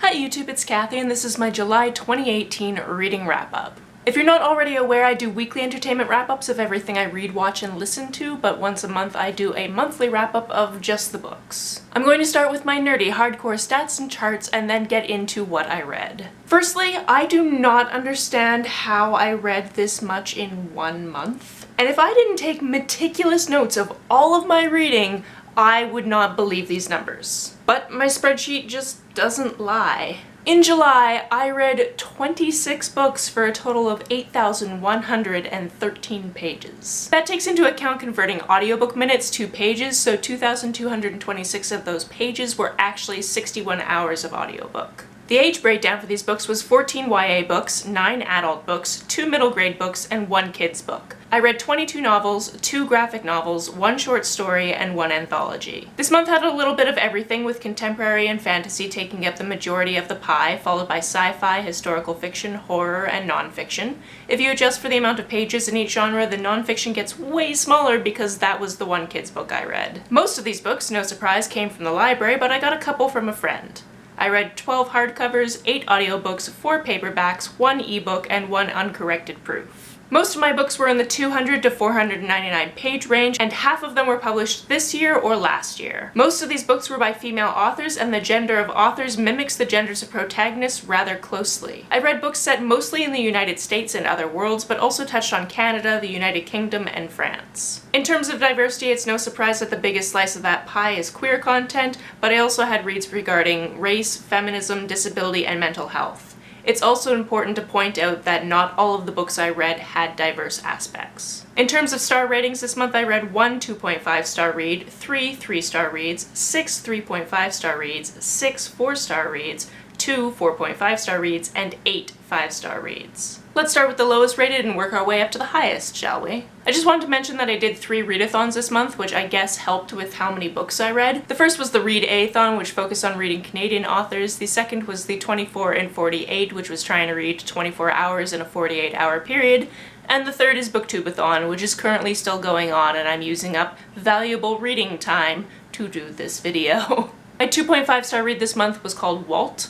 Hi YouTube, it's Kathy and this is my July 2018 reading wrap-up. If you're not already aware, I do weekly entertainment wrap-ups of everything I read, watch, and listen to, but once a month I do a monthly wrap-up of just the books. I'm going to start with my nerdy, hardcore stats and charts and then get into what I read. Firstly, I do not understand how I read this much in 1 month. And if I didn't take meticulous notes of all of my reading, I would not believe these numbers. But my spreadsheet just doesn't lie. In July, I read 26 books for a total of 8,113 pages. That takes into account converting audiobook minutes to pages, so 2,226 of those pages were actually 61 hours of audiobook. The age breakdown for these books was 14 YA books, 9 adult books, 2 middle grade books, and 1 kids book. I read 22 novels, 2 graphic novels, 1 short story, and 1 anthology. This month had a little bit of everything, with contemporary and fantasy taking up the majority of the pie, followed by sci-fi, historical fiction, horror, and nonfiction. If you adjust for the amount of pages in each genre, the nonfiction gets way smaller because that was the 1 kids book I read. Most of these books, no surprise, came from the library, but I got a couple from a friend. I read 12 hardcovers, 8 audiobooks, 4 paperbacks, 1 ebook, and 1 uncorrected proof. Most of my books were in the 200 to 499 page range, and half of them were published this year or last year. Most of these books were by female authors, and the gender of authors mimics the genders of protagonists rather closely. I read books set mostly in the United States and other worlds, but also touched on Canada, the United Kingdom, and France. In terms of diversity, it's no surprise that the biggest slice of that pie is queer content, but I also had reads regarding race, feminism, disability, and mental health. It's also important to point out that not all of the books I read had diverse aspects. In terms of star ratings this month, I read 1 2.5 star read, 3 3-star reads, 6 3.5 star reads, 6 4-star reads, 2 4.5 star reads, and 8 5-star reads. Let's start with the lowest rated and work our way up to the highest, shall we? I just wanted to mention that I did 3 readathons this month, which I guess helped with how many books I read. The first was the Read-A-thon, which focused on reading Canadian authors. The second was the 24 and 48, which was trying to read 24 hours in a 48-hour period. And the third is Booktubeathon, which is currently still going on, and I'm using up valuable reading time to do this video. My 2.5 star read this month was called Walt.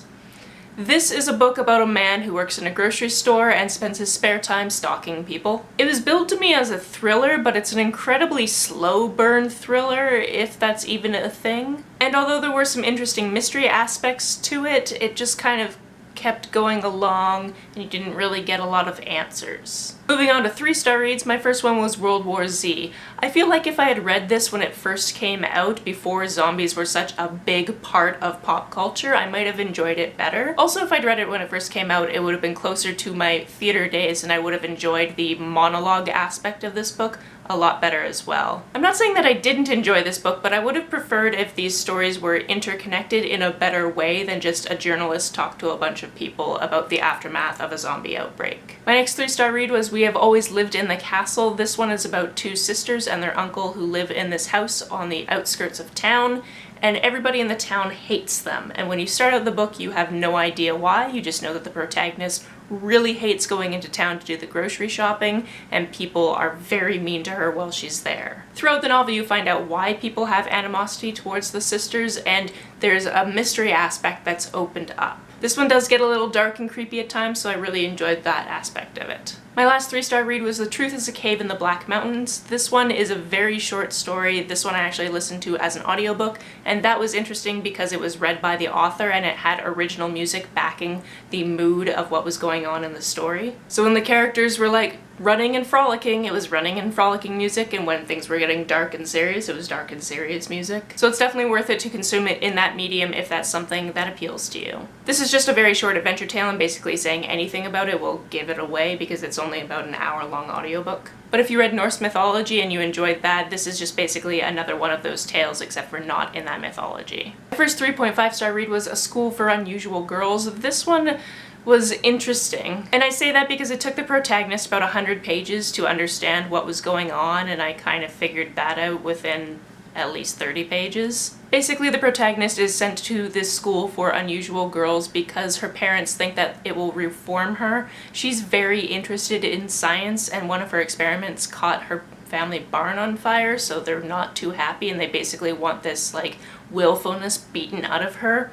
This is a book about a man who works in a grocery store and spends his spare time stalking people. It was billed to me as a thriller, but it's an incredibly slow burn thriller, if that's even a thing. And although there were some interesting mystery aspects to it, it just kind of kept going along and you didn't really get a lot of answers. Moving on to 3-star reads, my first one was World War Z. I feel like if I had read this when it first came out, before zombies were such a big part of pop culture, I might have enjoyed it better. Also, if I'd read it when it first came out, it would have been closer to my theater days and I would have enjoyed the monologue aspect of this book a lot better as well. I'm not saying that I didn't enjoy this book, but I would have preferred if these stories were interconnected in a better way than just a journalist talk to a bunch of people about the aftermath of a zombie outbreak. My next 3-star read was We Have Always Lived in the Castle. This one is about 2 sisters and their uncle who live in this house on the outskirts of town, and everybody in the town hates them. And when you start out the book, you have no idea why. You just know that the protagonist really hates going into town to do the grocery shopping, and people are very mean to her while she's there. Throughout the novel, you find out why people have animosity towards the sisters, and there's a mystery aspect that's opened up. This one does get a little dark and creepy at times, so I really enjoyed that aspect of it. My last 3-star read was The Truth is a Cave in the Black Mountains. This one is a very short story. This one I actually listened to as an audiobook, and that was interesting because it was read by the author and it had original music backing the mood of what was going on in the story. So when the characters were like running and frolicking, it was running and frolicking music, and when things were getting dark and serious, it was dark and serious music. So it's definitely worth it to consume it in that medium if that's something that appeals to you. This is just a very short adventure tale, and basically saying anything about it will give it away because it's only about an hour-long audiobook. But if you read Norse mythology and you enjoyed that, this is just basically another one of those tales, except for not in that mythology. My first 3.5 star read was A School for Unusual Girls. This one was interesting. And I say that because it took the protagonist about 100 pages to understand what was going on, and I kind of figured that out within at least 30 pages. Basically, the protagonist is sent to this school for unusual girls because her parents think that it will reform her. She's very interested in science, and one of her experiments caught her family barn on fire, so they're not too happy, and they basically want this, like, willfulness beaten out of her.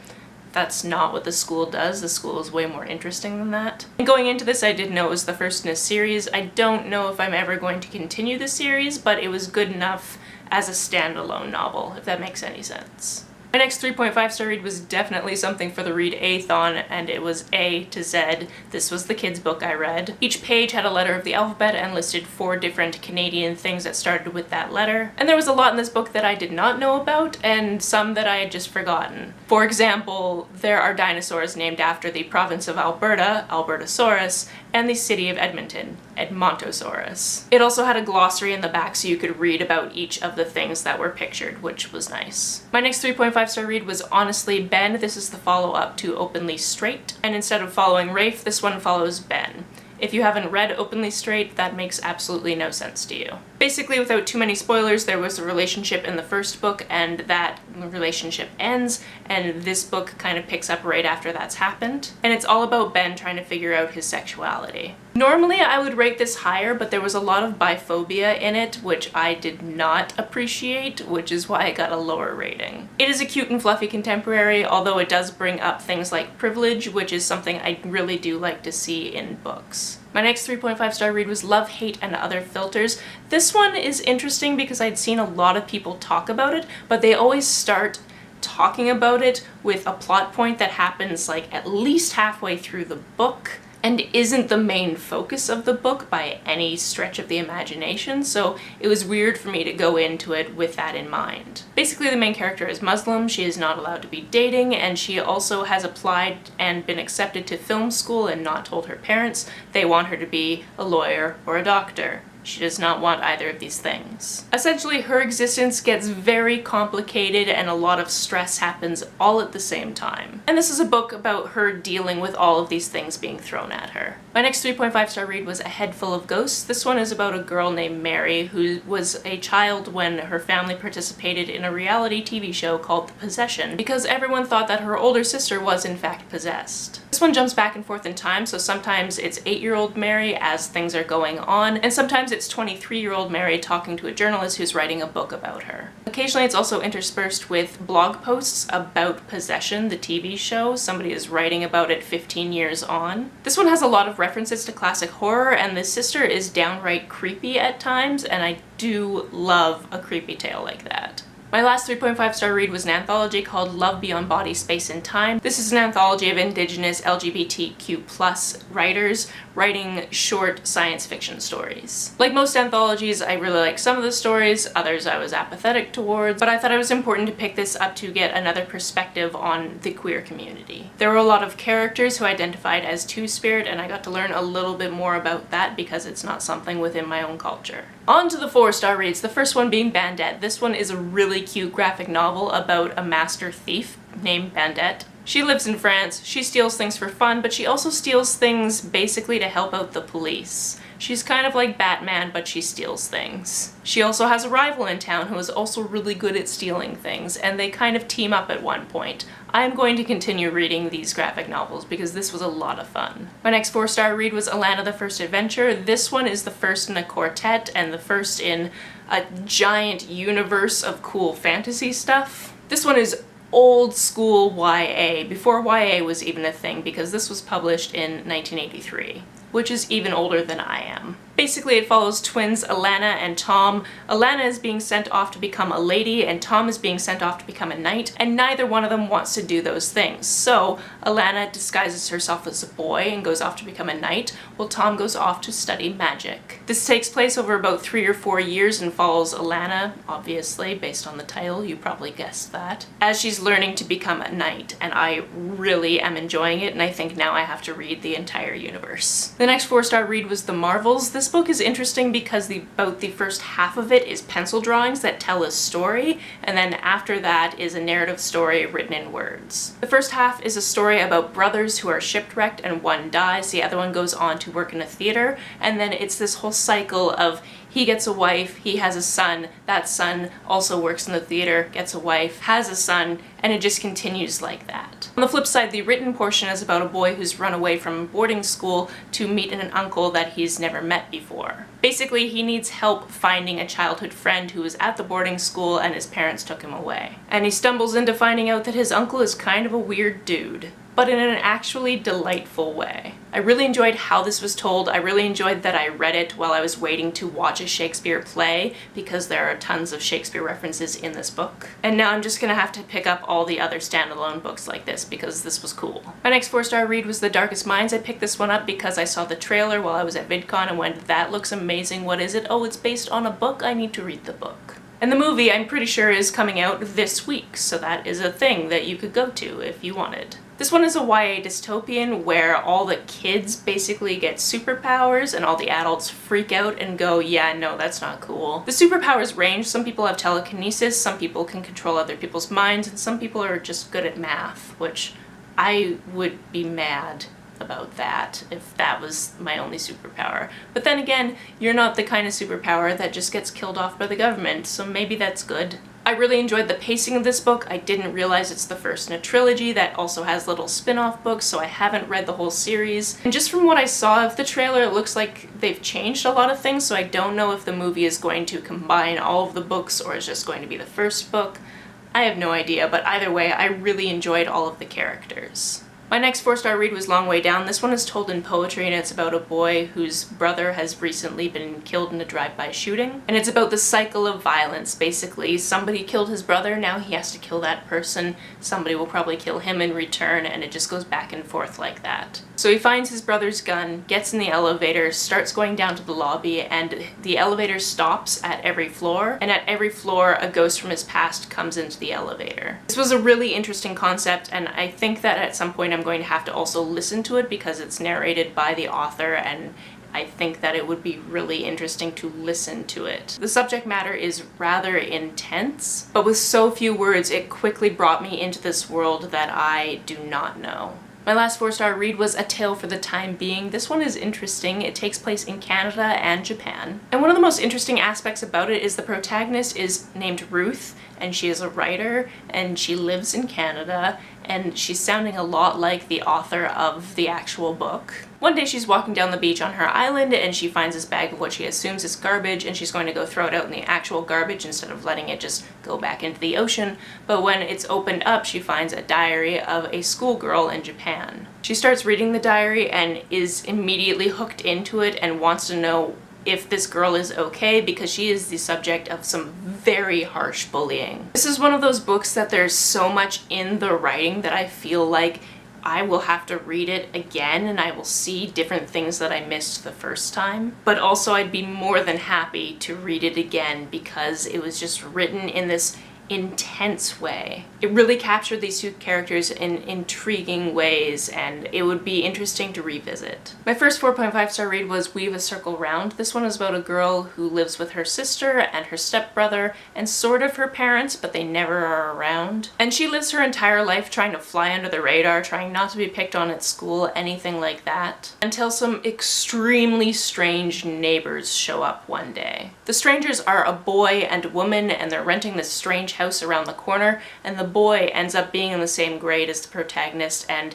That's not what the school does. The school is way more interesting than that. And going into this, I did know it was the first in a series. I don't know if I'm ever going to continue the series, but it was good enough as a standalone novel, if that makes any sense. My next 3.5 star read was definitely something for the read-a-thon, and it was A to Z. This was the kids' book I read. Each page had a letter of the alphabet and listed 4 different Canadian things that started with that letter. And there was a lot in this book that I did not know about, and some that I had just forgotten. For example, there are dinosaurs named after the province of Alberta, Albertosaurus, and the city of Edmonton, Edmontosaurus. It also had a glossary in the back so you could read about each of the things that were pictured, which was nice. My next 3.5 star read was Honestly Ben. This is the follow-up to Openly Straight, and instead of following Rafe, this one follows Ben. If you haven't read Openly Straight, that makes absolutely no sense to you. Basically, without too many spoilers, there was a relationship in the first book, and that relationship ends, and this book kind of picks up right after that's happened. And it's all about Ben trying to figure out his sexuality. Normally, I would rate this higher, but there was a lot of biphobia in it, which I did not appreciate, which is why I got a lower rating. It is a cute and fluffy contemporary, although it does bring up things like privilege, which is something I really do like to see in books. My next 3.5 star read was Love, Hate, and Other Filters. This one is interesting because I'd seen a lot of people talk about it, but they always start talking about it with a plot point that happens like at least halfway through the book and isn't the main focus of the book by any stretch of the imagination, so it was weird for me to go into it with that in mind. Basically, the main character is Muslim, she is not allowed to be dating, and she also has applied and been accepted to film school and not told her parents they want her to be a lawyer or a doctor. She does not want either of these things. Essentially, her existence gets very complicated and a lot of stress happens all at the same time. And this is a book about her dealing with all of these things being thrown at her. My next 3.5 star read was A Head Full of Ghosts. This one is about a girl named Mary who was a child when her family participated in a reality TV show called The Possession because everyone thought that her older sister was in fact possessed. This one jumps back and forth in time, so sometimes it's 8-year-old Mary as things are going on, and sometimes it's 23-year-old Mary talking to a journalist who's writing a book about her. Occasionally it's also interspersed with blog posts about Possession, the TV show. Somebody is writing about it 15 years on. This one has a lot of references to classic horror, and the sister is downright creepy at times, and I do love a creepy tale like that. My last 3.5 star read was an anthology called Love Beyond Body, Space and Time. This is an anthology of Indigenous LGBTQ+ writers writing short science fiction stories. Like most anthologies, I really like some of the stories, others I was apathetic towards, but I thought it was important to pick this up to get another perspective on the queer community. There were a lot of characters who identified as Two-Spirit, and I got to learn a little bit more about that because it's not something within my own culture. On to the 4-star reads, the first one being Bandette. This one is a really cute graphic novel about a master thief named Bandette. She lives in France, she steals things for fun, but she also steals things basically to help out the police. She's kind of like Batman, but she steals things. She also has a rival in town who is also really good at stealing things, and they kind of team up at one point. I'm going to continue reading these graphic novels because this was a lot of fun. My next 4-star read was Alana the First Adventure. This one is the first in a quartet and the first in a giant universe of cool fantasy stuff. This one is old school YA, before YA was even a thing, because this was published in 1983, which is even older than I am. Basically, it follows twins Alana and Tom. Alana is being sent off to become a lady, and Tom is being sent off to become a knight, and neither one of them wants to do those things. So Alana disguises herself as a boy and goes off to become a knight, while Tom goes off to study magic. This takes place over about 3 or 4 years and follows Alana, obviously, based on the title, you probably guessed that, as she's learning to become a knight, and I really am enjoying it, and I think now I have to read the entire universe. The next 4-star read was The Marvels. This book is interesting because about the first half of it is pencil drawings that tell a story, and then after that is a narrative story written in words. The first half is a story about brothers who are shipwrecked and one dies, the other one goes on to work in a theater, and then it's this whole cycle of he gets a wife, he has a son, that son also works in the theater, gets a wife, has a son, and it just continues like that. On the flip side, the written portion is about a boy who's run away from boarding school to meet an uncle that he's never met before. Basically, he needs help finding a childhood friend who was at the boarding school and his parents took him away. And he stumbles into finding out that his uncle is kind of a weird dude, but in an actually delightful way. I really enjoyed how this was told. I really enjoyed that I read it while I was waiting to watch a Shakespeare play, because there are tons of Shakespeare references in this book. And now I'm just gonna have to pick up all the other standalone books like this because this was cool. My next 4-star read was The Darkest Minds. I picked this one up because I saw the trailer while I was at VidCon and went, that looks amazing, what is it? Oh, it's based on a book, I need to read the book. And the movie, I'm pretty sure, is coming out this week, so that is a thing that you could go to if you wanted. This one is a YA dystopian where all the kids basically get superpowers and all the adults freak out and go, yeah, no, that's not cool. The superpowers range. Some people have telekinesis, some people can control other people's minds, and some people are just good at math, which I would be mad about that if that was my only superpower. But then again, you're not the kind of superpower that just gets killed off by the government, so maybe that's good. I really enjoyed the pacing of this book. I didn't realize it's the first in a trilogy that also has little spin-off books, so I haven't read the whole series. And just from what I saw of the trailer, it looks like they've changed a lot of things, so I don't know if the movie is going to combine all of the books or is just going to be the first book. I have no idea, but either way, I really enjoyed all of the characters. My next 4-star read was Long Way Down. This one is told in poetry and it's about a boy whose brother has recently been killed in a drive-by shooting. And it's about the cycle of violence, basically. Somebody killed his brother, now he has to kill that person. Somebody will probably kill him in return, and it just goes back and forth like that. So he finds his brother's gun, gets in the elevator, starts going down to the lobby, and the elevator stops at every floor, and at every floor a ghost from his past comes into the elevator. This was a really interesting concept, and I think that at some point I'm going to have to also listen to it because it's narrated by the author, and I think that it would be really interesting to listen to it. The subject matter is rather intense, but with so few words it quickly brought me into this world that I do not know. My last 4-star read was A Tale for the Time Being. This one is interesting. It takes place in Canada and Japan. And one of the most interesting aspects about it is the protagonist is named Ruth, and she is a writer, and she lives in Canada, and she's sounding a lot like the author of the actual book. One day she's walking down the beach on her island and she finds this bag of what she assumes is garbage, and she's going to go throw it out in the actual garbage instead of letting it just go back into the ocean. But when it's opened up, she finds a diary of a schoolgirl in Japan. She starts reading the diary and is immediately hooked into it and wants to know if this girl is okay because she is the subject of some very harsh bullying. This is one of those books that there's so much in the writing that I feel like I will have to read it again and I will see different things that I missed the first time. But also I'd be more than happy to read it again because it was just written in this intense way. It really captured these two characters in intriguing ways, and it would be interesting to revisit. My first 4.5-star read was Weave a Circle Round. This one is about a girl who lives with her sister and her stepbrother and sort of her parents, but they never are around. And she lives her entire life trying to fly under the radar, trying not to be picked on at school, anything like that, until some extremely strange neighbors show up one day. The strangers are a boy and a woman, and they're renting this strange house around the corner, and the boy ends up being in the same grade as the protagonist and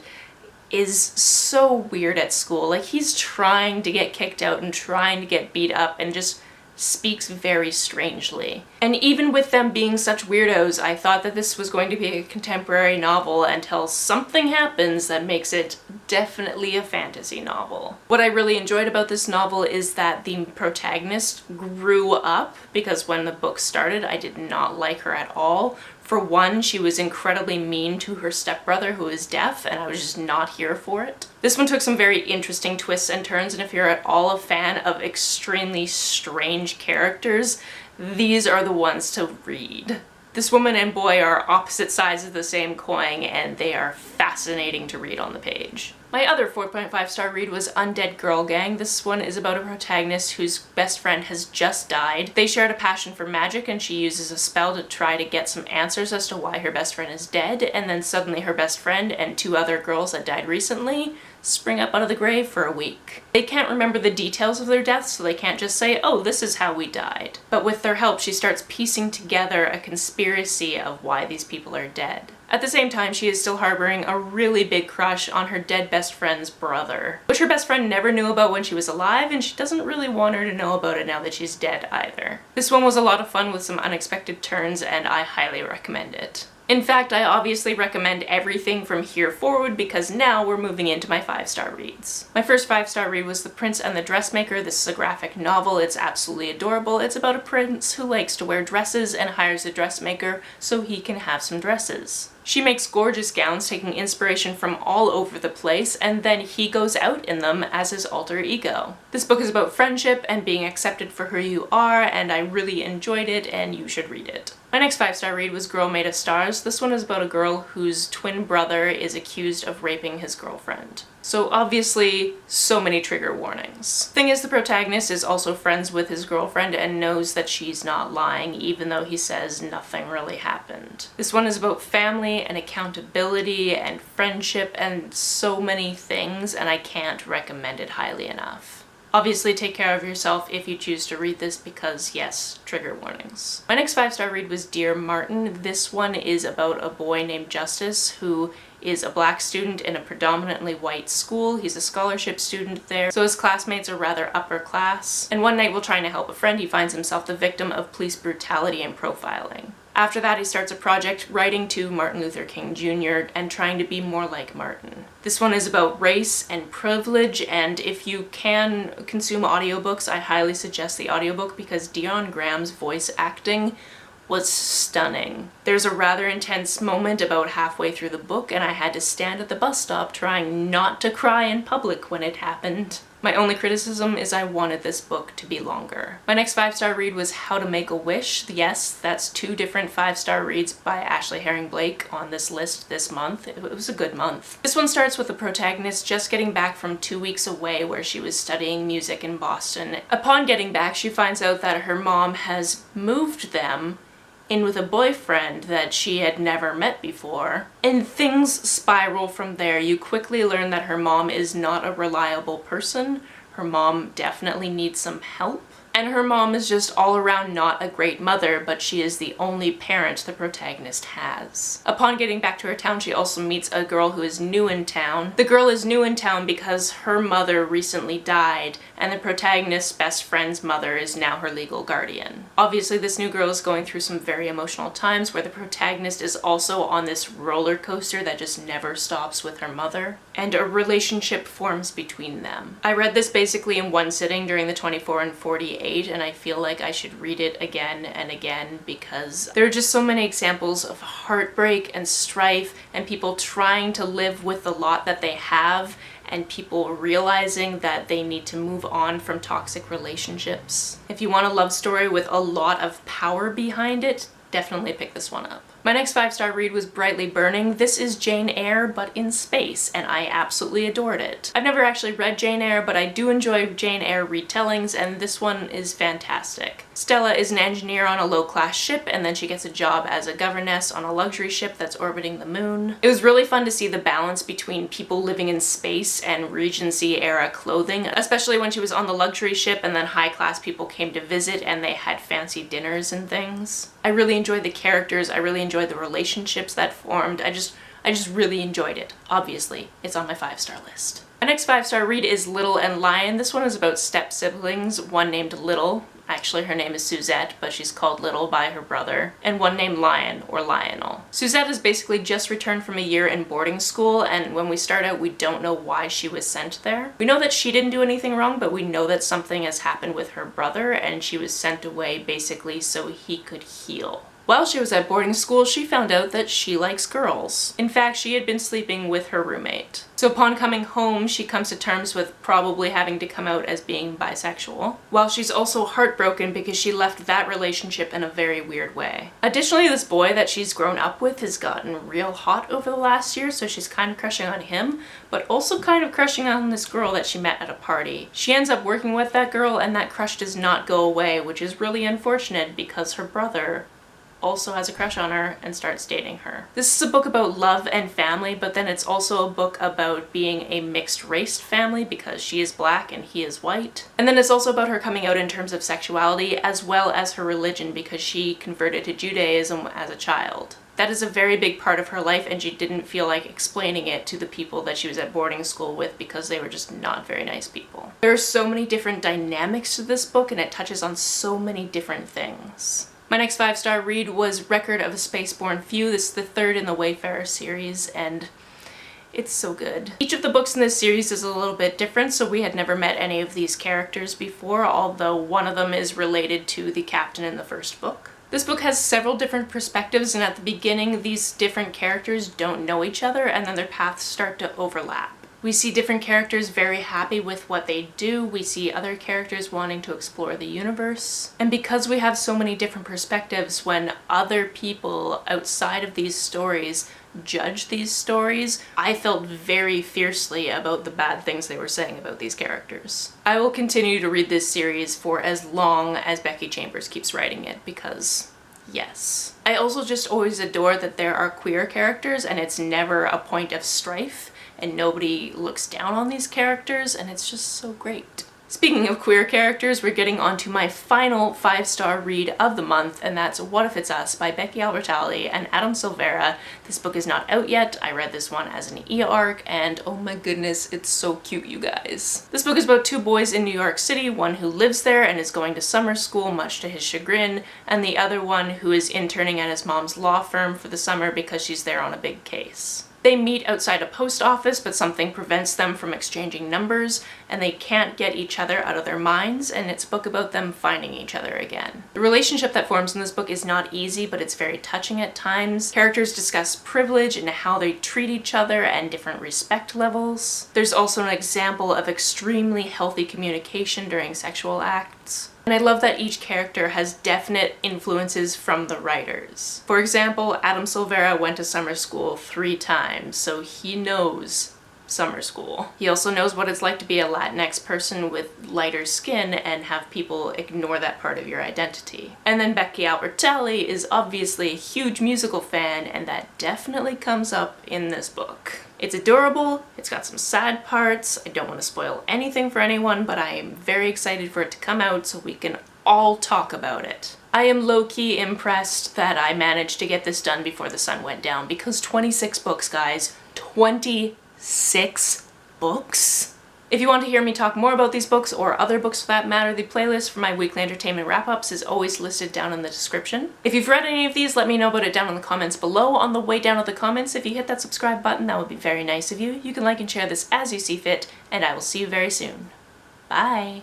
is so weird at school. Like, he's trying to get kicked out and trying to get beat up and just speaks very strangely. And even with them being such weirdos, I thought that this was going to be a contemporary novel until something happens that makes it definitely a fantasy novel. What I really enjoyed about this novel is that the protagonist grew up, because when the book started I did not like her at all. For one, she was incredibly mean to her stepbrother who is deaf, and I was just not here for it. This one took some very interesting twists and turns, and if you're at all a fan of extremely strange characters, these are the ones to read. This woman and boy are opposite sides of the same coin, and they are fascinating to read on the page. My other 4.5-star read was Undead Girl Gang. This one is about a protagonist whose best friend has just died. They shared a passion for magic, and she uses a spell to try to get some answers as to why her best friend is dead, and then suddenly her best friend and two other girls that died recently spring up out of the grave for a week. They can't remember the details of their deaths, so they can't just say, oh, this is how we died. But with their help, she starts piecing together a conspiracy of why these people are dead. At the same time, she is still harboring a really big crush on her dead best friend's brother, which her best friend never knew about when she was alive, and she doesn't really want her to know about it now that she's dead either. This one was a lot of fun with some unexpected turns, and I highly recommend it. In fact, I obviously recommend everything from here forward because now we're moving into my 5-star reads. My first 5-star read was The Prince and the Dressmaker. This is a graphic novel. It's absolutely adorable. It's about a prince who likes to wear dresses and hires a dressmaker so he can have some dresses. She makes gorgeous gowns taking inspiration from all over the place, and then he goes out in them as his alter ego. This book is about friendship and being accepted for who you are, and I really enjoyed it, and you should read it. My next 5-star read was Girl Made of Stars. This one is about a girl whose twin brother is accused of raping his girlfriend. So obviously, so many trigger warnings. Thing is, the protagonist is also friends with his girlfriend and knows that she's not lying, even though he says nothing really happened. This one is about family and accountability and friendship and so many things, and I can't recommend it highly enough. Obviously, take care of yourself if you choose to read this because, yes, trigger warnings. My next 5-star read was Dear Martin. This one is about a boy named Justice who is a black student in a predominantly white school. He's a scholarship student there, so his classmates are rather upper class. And one night while trying to help a friend, he finds himself the victim of police brutality and profiling. After that, he starts a project writing to Martin Luther King Jr. and trying to be more like Martin. This one is about race and privilege, and if you can consume audiobooks, I highly suggest the audiobook because Dion Graham's voice acting was stunning. There's a rather intense moment about halfway through the book, and I had to stand at the bus stop trying not to cry in public when it happened. My only criticism is I wanted this book to be longer. My next 5-star read was How to Make a Wish. Yes, that's 2 different 5-star reads by Ashley Herring Blake on this list this month. It was a good month. This one starts with the protagonist just getting back from 2 weeks away where she was studying music in Boston. Upon getting back, she finds out that her mom has moved them in with a boyfriend that she had never met before, and things spiral from there. You quickly learn that her mom is not a reliable person. Her mom definitely needs some help. And her mom is just all around not a great mother, but she is the only parent the protagonist has. Upon getting back to her town, she also meets a girl who is new in town. The girl is new in town because her mother recently died, and the protagonist's best friend's mother is now her legal guardian. Obviously, this new girl is going through some very emotional times where the protagonist is also on this roller coaster that just never stops with her mother, and a relationship forms between them. I read this basically in one sitting during the 24 and 48, and I feel like I should read it again and again because there are just so many examples of heartbreak and strife and people trying to live with the lot that they have and people realizing that they need to move on from toxic relationships. If you want a love story with a lot of power behind it, definitely pick this one up. My next 5-star read was Brightly Burning. This is Jane Eyre, but in space, and I absolutely adored it. I've never actually read Jane Eyre, but I do enjoy Jane Eyre retellings, and this one is fantastic. Stella is an engineer on a low-class ship, and then she gets a job as a governess on a luxury ship that's orbiting the moon. It was really fun to see the balance between people living in space and Regency-era clothing, especially when she was on the luxury ship and then high-class people came to visit and they had fancy dinners and things. I really enjoyed the characters, I really enjoyed the relationships that formed. I just really enjoyed it. Obviously, it's on my 5-star list. My next 5-star read is Little and Lion. This one is about step-siblings, one named Little. Actually, her name is Suzette, but she's called Little by her brother, and one named Lion, or Lionel. Suzette has basically just returned from a year in boarding school, and when we start out, we don't know why she was sent there. We know that she didn't do anything wrong, but we know that something has happened with her brother, and she was sent away basically so he could heal. While she was at boarding school, she found out that she likes girls. In fact, she had been sleeping with her roommate. So upon coming home, she comes to terms with probably having to come out as being bisexual, while she's also heartbroken because she left that relationship in a very weird way. Additionally, this boy that she's grown up with has gotten real hot over the last year, so she's kind of crushing on him, but also kind of crushing on this girl that she met at a party. She ends up working with that girl, and that crush does not go away, which is really unfortunate because her brother also has a crush on her and starts dating her. This is a book about love and family, but then it's also a book about being a mixed race family because she is black and he is white. And then it's also about her coming out in terms of sexuality as well as her religion because she converted to Judaism as a child. That is a very big part of her life, and she didn't feel like explaining it to the people that she was at boarding school with because they were just not very nice people. There are so many different dynamics to this book, and it touches on so many different things. My next 5-star read was Record of a Spaceborne Few. This is the third in the Wayfarer series, and it's so good. Each of the books in this series is a little bit different, so we had never met any of these characters before, although one of them is related to the captain in the first book. This book has several different perspectives, and at the beginning these different characters don't know each other, and then their paths start to overlap. We see different characters very happy with what they do, we see other characters wanting to explore the universe. And because we have so many different perspectives, when other people outside of these stories judge these stories, I felt very fiercely about the bad things they were saying about these characters. I will continue to read this series for as long as Becky Chambers keeps writing it, because yes. I also just always adore that there are queer characters and it's never a point of strife, and nobody looks down on these characters, and it's just so great. Speaking of queer characters, we're getting on to my final 5-star read of the month, and that's What If It's Us by Becky Albertalli and Adam Silvera. This book is not out yet. I read this one as an e-arc, and oh my goodness, it's so cute, you guys. This book is about two boys in New York City, one who lives there and is going to summer school much to his chagrin, and the other one who is interning at his mom's law firm for the summer because she's there on a big case. They meet outside a post office, but something prevents them from exchanging numbers, and they can't get each other out of their minds, and it's a book about them finding each other again. The relationship that forms in this book is not easy, but it's very touching at times. Characters discuss privilege and how they treat each other and different respect levels. There's also an example of extremely healthy communication during sexual acts. And I love that each character has definite influences from the writers. For example, Adam Silvera went to summer school 3 times, so he knows summer school. He also knows what it's like to be a Latinx person with lighter skin and have people ignore that part of your identity. And then Becky Albertalli is obviously a huge musical fan, and that definitely comes up in this book. It's adorable, it's got some sad parts, I don't want to spoil anything for anyone, but I am very excited for it to come out so we can all talk about it. I am low-key impressed that I managed to get this done before the sun went down, because 26 books, guys. 26 books? If you want to hear me talk more about these books, or other books for that matter, the playlist for my weekly entertainment wrap-ups is always listed down in the description. If you've read any of these, let me know about it down in the comments below. On the way down to the comments, if you hit that subscribe button, that would be very nice of you. You can like and share this as you see fit, and I will see you very soon. Bye!